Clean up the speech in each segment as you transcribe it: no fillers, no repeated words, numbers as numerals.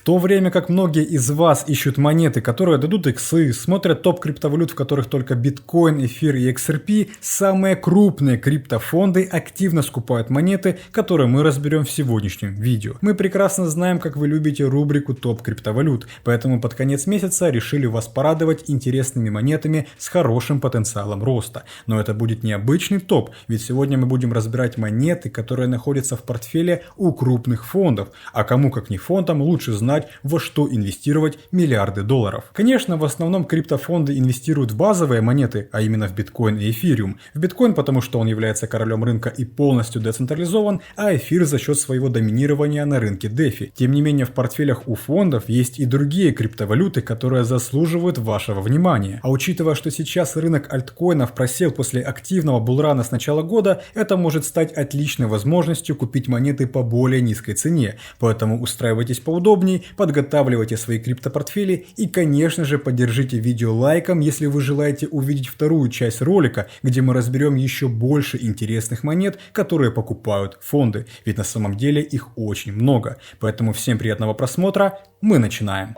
то время как многие из вас ищут монеты, которые дадут иксы, смотрят топ криптовалют, в которых только биткоин, эфир и XRP, самые крупные криптофонды активно скупают монеты, которые мы разберем в сегодняшнем видео. Мы прекрасно знаем, как вы любите рубрику топ криптовалют, поэтому под конец месяца решили вас порадовать интересными монетами с хорошим потенциалом роста. Но это будет не обычный топ, ведь сегодня мы будем разбирать монеты, которые находятся в портфеле у крупных фондов, а кому как не фондам лучше знать, во что инвестировать миллиарды долларов. Конечно, в основном криптофонды инвестируют в базовые монеты, а именно в биткоин и эфириум. В биткоин, потому что он является королем рынка и полностью децентрализован, а эфир за счет своего доминирования на рынке DeFi. Тем не менее, в портфелях у фондов есть и другие криптовалюты, которые заслуживают вашего внимания. А учитывая, что сейчас рынок альткоинов просел после активного булрана с начала года, это может стать отличной возможностью купить монеты по более низкой цене. Поэтому устраивайтесь поудобней, подготавливайте свои криптопортфели и, конечно же, поддержите видео лайком, если вы желаете увидеть вторую часть ролика, где мы разберем еще больше интересных монет, которые покупают фонды. Ведь на самом деле их очень много. Поэтому всем приятного просмотра, мы начинаем.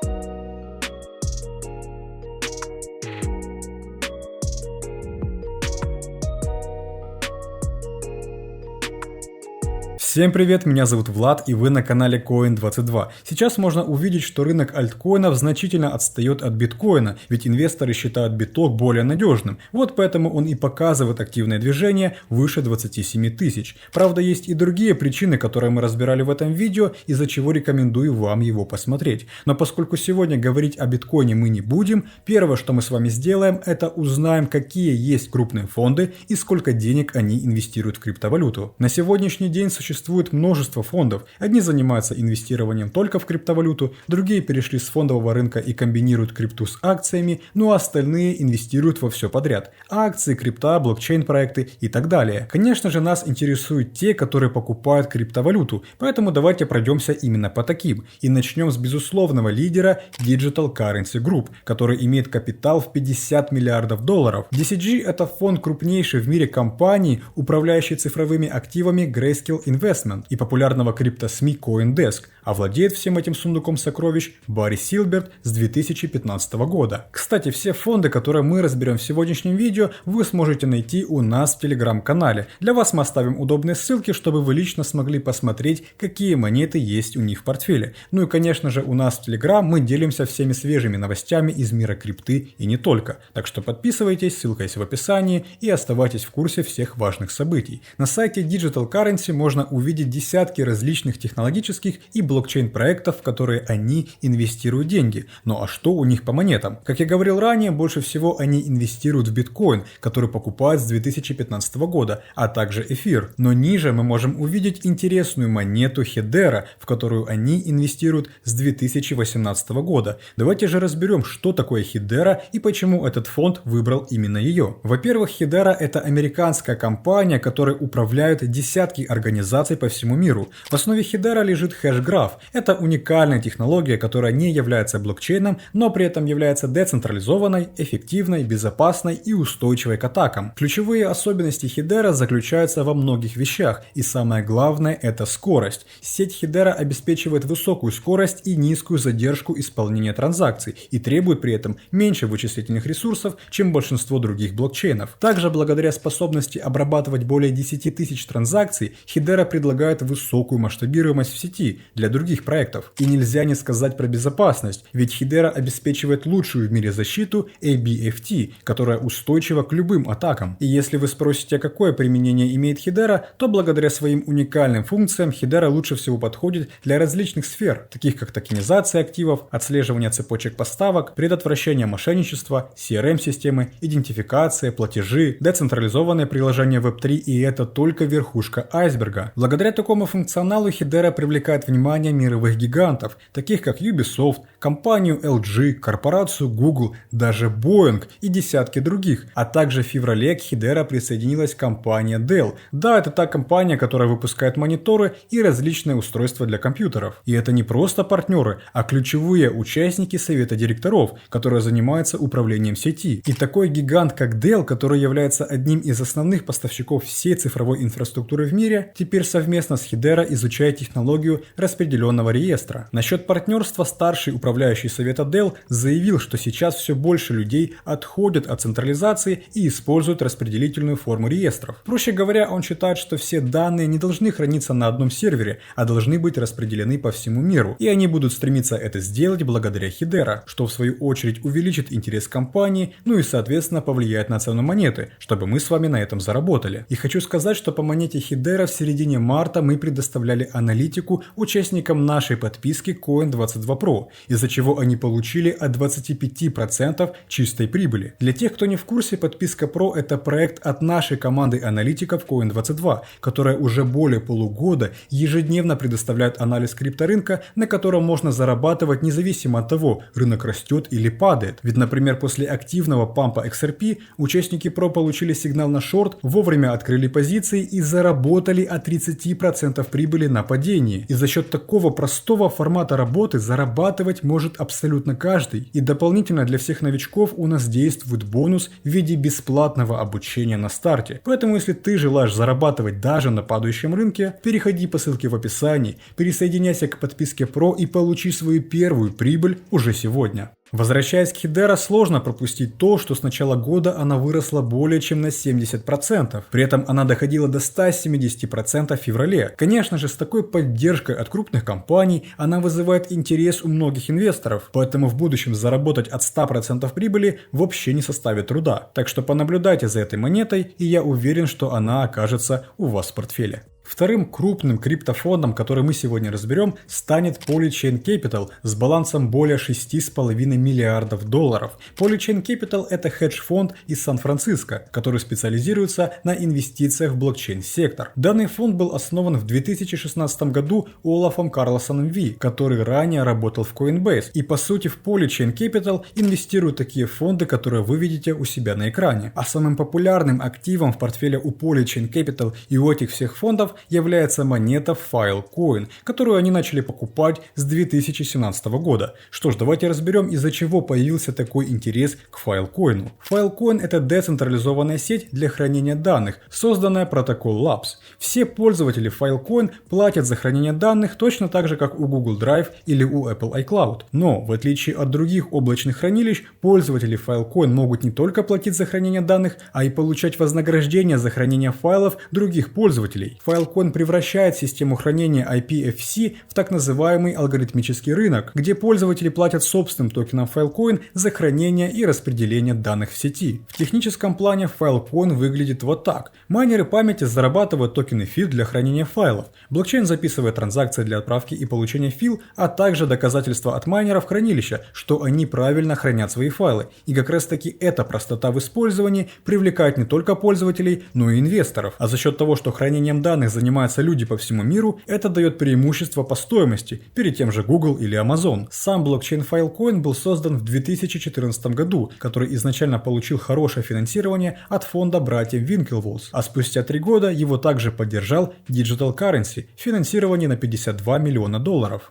Всем привет, меня зовут Влад и вы на канале Coin22. Сейчас можно увидеть, что рынок альткоинов значительно отстает от биткоина, ведь инвесторы считают биток более надежным. Вот поэтому он и показывает активное движение выше 27 тысяч. Правда, есть и другие причины, которые мы разбирали в этом видео, из-за чего рекомендую вам его посмотреть. Но поскольку сегодня говорить о биткоине мы не будем, первое, что мы с вами сделаем, это узнаем, какие есть крупные фонды и сколько денег они инвестируют в криптовалюту. На сегодняшний день существует множество фондов. Одни занимаются инвестированием только в криптовалюту, другие перешли с фондового рынка и комбинируют крипту с акциями, ну а остальные инвестируют во все подряд. Акции, крипта, блокчейн-проекты и так далее. Конечно же, нас интересуют те, которые покупают криптовалюту, поэтому давайте пройдемся именно по таким. И начнем с безусловного лидера Digital Currency Group, который имеет капитал в 50 миллиардов долларов. DCG – это фонд крупнейшей в мире компании, управляющей цифровыми активами Grayscale Investment и популярного крипто-СМИ CoinDesk, а владеет всем этим сундуком сокровищ Барри Силберт с 2015 года. Кстати, все фонды, которые мы разберем в сегодняшнем видео, вы сможете найти у нас в телеграм-канале. Для вас мы оставим удобные ссылки, чтобы вы лично смогли посмотреть, какие монеты есть у них в портфеле. Ну и конечно же, у нас в телеграм мы делимся всеми свежими новостями из мира крипты и не только. Так что подписывайтесь, ссылка есть в описании, и оставайтесь в курсе всех важных событий. На сайте Digital Currency можно увидеть десятки различных технологических и блокчейн-проектов, в которые они инвестируют деньги. Ну а что у них по монетам? Как я говорил ранее, больше всего они инвестируют в биткоин, который покупают с 2015 года, а также эфир. Но ниже мы можем увидеть интересную монету Hedera, в которую они инвестируют с 2018 года. Давайте же разберем, что такое Hedera и почему этот фонд выбрал именно ее. Во-первых, Hedera – это американская компания, которая управляет десятки организаций по всему миру. В основе Hedera лежит хэш-граф. Это уникальная технология, которая не является блокчейном, но при этом является децентрализованной, эффективной, безопасной и устойчивой к атакам. Ключевые особенности Hedera заключаются во многих вещах, и самое главное – это скорость. Сеть Hedera обеспечивает высокую скорость и низкую задержку исполнения транзакций и требует при этом меньше вычислительных ресурсов, чем большинство других блокчейнов. Также благодаря способности обрабатывать более 10 тысяч транзакций, Hedera предлагает высокую масштабируемость в сети для других проектов. И нельзя не сказать про безопасность, ведь Hedera обеспечивает лучшую в мире защиту ABFT, которая устойчива к любым атакам. И если вы спросите, какое применение имеет Hedera, то благодаря своим уникальным функциям Hedera лучше всего подходит для различных сфер, таких как токенизация активов, отслеживание цепочек поставок, предотвращение мошенничества, CRM-системы, идентификация, платежи, децентрализованное приложение Web3, и это только верхушка айсберга. Благодаря такому функционалу Hedera привлекает внимание мировых гигантов, таких как Ubisoft, компанию LG, корпорацию Google, даже Boeing и десятки других. А также в феврале к Hedera присоединилась компания Dell. Да, это та компания, которая выпускает мониторы и различные устройства для компьютеров. И это не просто партнеры, а ключевые участники совета директоров, которые занимаются управлением сети. И такой гигант, как Dell, который является одним из основных поставщиков всей цифровой инфраструктуры в мире, теперь совместно с Hedera изучает технологию распределения определенного реестра. Насчет партнерства старший управляющий совета Dell заявил, что сейчас все больше людей отходят от централизации и используют распределительную форму реестров. Проще говоря, он считает, что все данные не должны храниться на одном сервере, а должны быть распределены по всему миру, и они будут стремиться это сделать благодаря Hedera, что в свою очередь увеличит интерес компании, ну и соответственно повлияет на цену монеты, чтобы мы с вами на этом заработали. И хочу сказать, что по монете Hedera в середине марта мы предоставляли аналитику участникам нашей подписки Coin22 Pro, из-за чего они получили от 25% чистой прибыли. Для тех, кто не в курсе, подписка Pro – это проект от нашей команды аналитиков Coin22, которая уже более полугода ежедневно предоставляет анализ крипторынка, на котором можно зарабатывать независимо от того, рынок растет или падает. Ведь, например, после активного пампа XRP участники Pro получили сигнал на шорт, вовремя открыли позиции и заработали от 30% прибыли на падении. И за счет такого простого формата работы зарабатывать может абсолютно каждый. И дополнительно для всех новичков у нас действует бонус в виде бесплатного обучения на старте. Поэтому если ты желаешь зарабатывать даже на падающем рынке, переходи по ссылке в описании, присоединяйся к подписке Pro и получи свою первую прибыль уже сегодня. Возвращаясь к Hedera, сложно пропустить то, что с начала года она выросла более чем на 70%. При этом она доходила до 170% в феврале. Конечно же, с такой поддержкой от крупных компаний она вызывает интерес у многих инвесторов, поэтому в будущем заработать от 100% прибыли вообще не составит труда. Так что понаблюдайте за этой монетой, и я уверен, что она окажется у вас в портфеле. Вторым крупным криптофондом, который мы сегодня разберем, станет Polychain Capital с балансом более $6,5 миллиардов. Polychain Capital – это хедж-фонд из Сан-Франциско, который специализируется на инвестициях в блокчейн-сектор. Данный фонд был основан в 2016 году Олафом Карлосоном Ви, который ранее работал в Coinbase. И по сути в Polychain Capital инвестируют такие фонды, которые вы видите у себя на экране. А самым популярным активом в портфеле у Polychain Capital и у этих всех фондов является монета Filecoin, которую они начали покупать с 2017 года. Что ж, давайте разберем, из-за чего появился такой интерес к Filecoin. Filecoin – это децентрализованная сеть для хранения данных, созданная Protocol Labs. Все пользователи Filecoin платят за хранение данных точно так же, как у Google Drive или у Apple iCloud. Но, в отличие от других облачных хранилищ, пользователи Filecoin могут не только платить за хранение данных, а и получать вознаграждение за хранение файлов других пользователей. Filecoin превращает систему хранения IPFC в так называемый алгоритмический рынок, где пользователи платят собственным токеном Filecoin за хранение и распределение данных в сети. В техническом плане Filecoin выглядит вот так. Майнеры памяти зарабатывают токены FIL для хранения файлов. Блокчейн записывает транзакции для отправки и получения FIL, а также доказательства от майнеров хранилища, что они правильно хранят свои файлы. И как раз таки эта простота в использовании привлекает не только пользователей, но и инвесторов. А за счет того, что хранением данных занимаются люди по всему миру, это дает преимущество по стоимости перед тем же Google или Amazon. Сам блокчейн Filecoin был создан в 2014 году, который изначально получил хорошее финансирование от фонда братьев Winklevoss, а спустя 3 года его также поддержал Digital Currency, финансирование на $52 миллиона.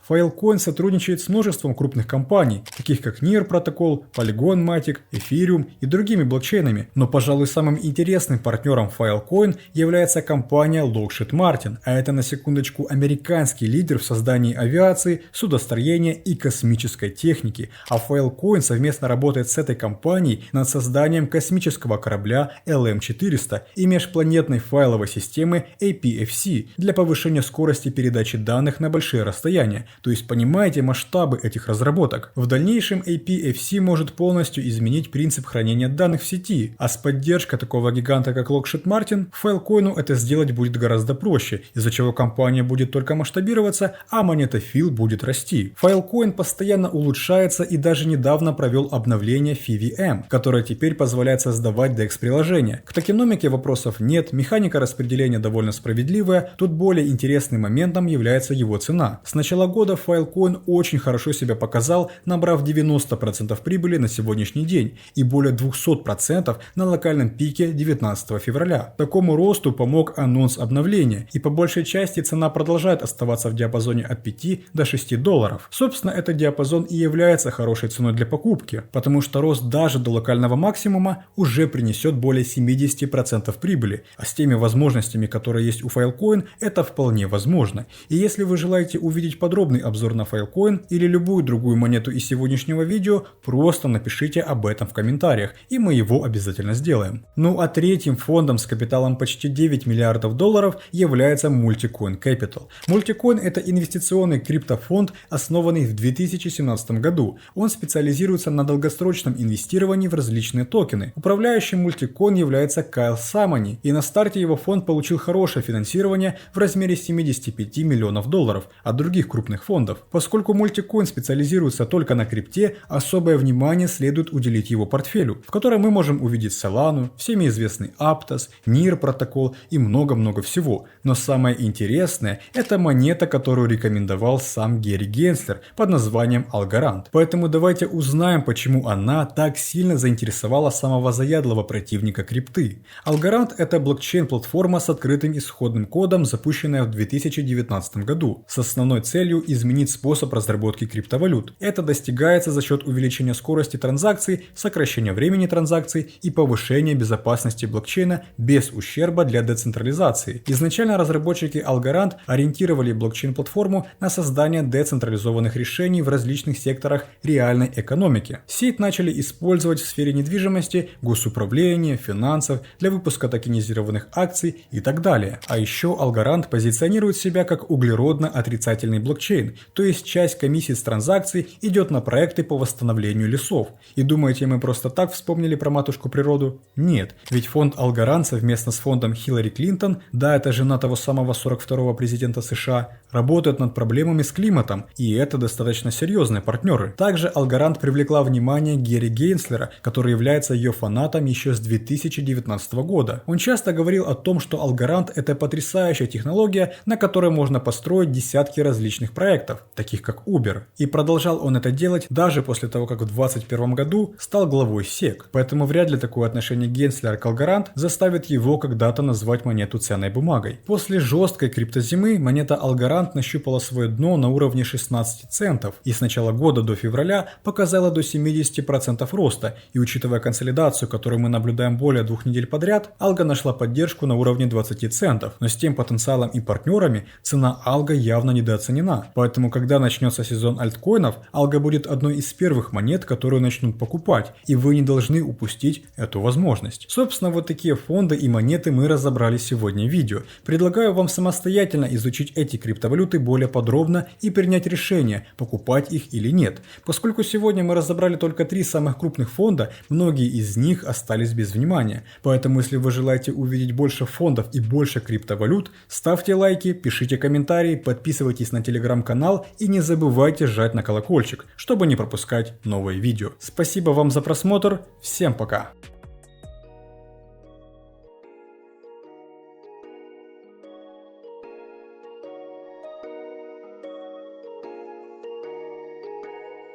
Filecoin сотрудничает с множеством крупных компаний, таких как Near Protocol, Polygon Matic, Ethereum и другими блокчейнами, но, пожалуй, самым интересным партнером Filecoin является компания Lockheed Martin, а это на секундочку американский лидер в создании авиации, судостроения и космической техники, а Filecoin совместно работает с этой компанией над созданием космического корабля LM-400 и межпланетной файловой системы APFC для повышения скорости передачи данных на большие расстояния, то есть понимаете масштабы этих разработок. В дальнейшем APFC может полностью изменить принцип хранения данных в сети, а с поддержкой такого гиганта как Lockheed Martin, Filecoin это сделать будет гораздо проще, из-за чего компания будет только масштабироваться, а монета FIL будет расти. Filecoin постоянно улучшается и даже недавно провел обновление FiVM, которое теперь позволяет создавать DEX-приложения. К токеномике вопросов нет, механика распределения довольно справедливая, тут более интересным моментом является его цена. С начала года Filecoin очень хорошо себя показал, набрав 90% прибыли на сегодняшний день и более 200% на локальном пике 19 февраля. Такому росту помог анонс обновления, падение, и по большей части цена продолжает оставаться в диапазоне от 5 до 6 долларов. Собственно, этот диапазон и является хорошей ценой для покупки, потому что рост даже до локального максимума уже принесет более 70% прибыли, а с теми возможностями, которые есть у Filecoin, это вполне возможно. И если вы желаете увидеть подробный обзор на Filecoin или любую другую монету из сегодняшнего видео, просто напишите об этом в комментариях, и мы его обязательно сделаем. Ну а третьим фондом с капиталом почти 9 миллиардов долларов является Multicoin Capital. Multicoin – это инвестиционный криптофонд, основанный в 2017 году. Он специализируется на долгосрочном инвестировании в различные токены. Управляющим Multicoin является Кайл Самани, и на старте его фонд получил хорошее финансирование в размере 75 миллионов долларов от других крупных фондов. Поскольку Multicoin специализируется только на крипте, особое внимание следует уделить его портфелю, в котором мы можем увидеть Solana, всеми известный Aptos, NIR протокол и много-много всего. Но самое интересное – это монета, которую рекомендовал сам Гэри Генслер под названием Algorand. Поэтому давайте узнаем, почему она так сильно заинтересовала самого заядлого противника крипты. Algorand – это блокчейн-платформа с открытым исходным кодом, запущенная в 2019 году, с основной целью изменить способ разработки криптовалют. Это достигается за счет увеличения скорости транзакций, сокращения времени транзакций и повышения безопасности блокчейна без ущерба для децентрализации. Изначально разработчики Algorand ориентировали блокчейн-платформу на создание децентрализованных решений в различных секторах реальной экономики. Сеть начали использовать в сфере недвижимости, госуправления, финансов, для выпуска токенизированных акций и так далее. А еще Algorand позиционирует себя как углеродно-отрицательный блокчейн, то есть часть комиссии с транзакций идет на проекты по восстановлению лесов. И думаете, мы просто так вспомнили про матушку природу? Нет, ведь фонд Algorand совместно с фондом Хиллари Клинтон, да, это жена того самого 42-го президента США, работают над проблемами с климатом, и это достаточно серьезные партнеры. Также Algorand привлекла внимание Гэри Генслера, который является ее фанатом еще с 2019 года. Он часто говорил о том, что Algorand – это потрясающая технология, на которой можно построить десятки различных проектов, таких как Uber. И продолжал он это делать даже после того, как в 2021 году стал главой SEC. Поэтому вряд ли такое отношение Генслера к Algorand заставит его когда-то назвать монету ценной бумагой. После жесткой криптозимы монета Algorand нащупала свое дно на уровне 16 центов и с начала года до февраля показала до 70% роста, и учитывая консолидацию, которую мы наблюдаем более 2 недель подряд, Algo нашла поддержку на уровне 20 центов, но с тем потенциалом и партнерами цена Algo явно недооценена. Поэтому, когда начнется сезон альткоинов, Algo будет одной из первых монет, которую начнут покупать, и вы не должны упустить эту возможность. Собственно, вот такие фонды и монеты мы разобрали сегодня в видео. Предлагаю вам самостоятельно изучить эти криптовалюты более подробно и принять решение, покупать их или нет. Поскольку сегодня мы разобрали только 3 самых крупных фонда, многие из них остались без внимания. Поэтому, если вы желаете увидеть больше фондов и больше криптовалют, ставьте лайки, пишите комментарии, подписывайтесь на телеграм-канал и не забывайте жать на колокольчик, чтобы не пропускать новые видео. Спасибо вам за просмотр, всем пока!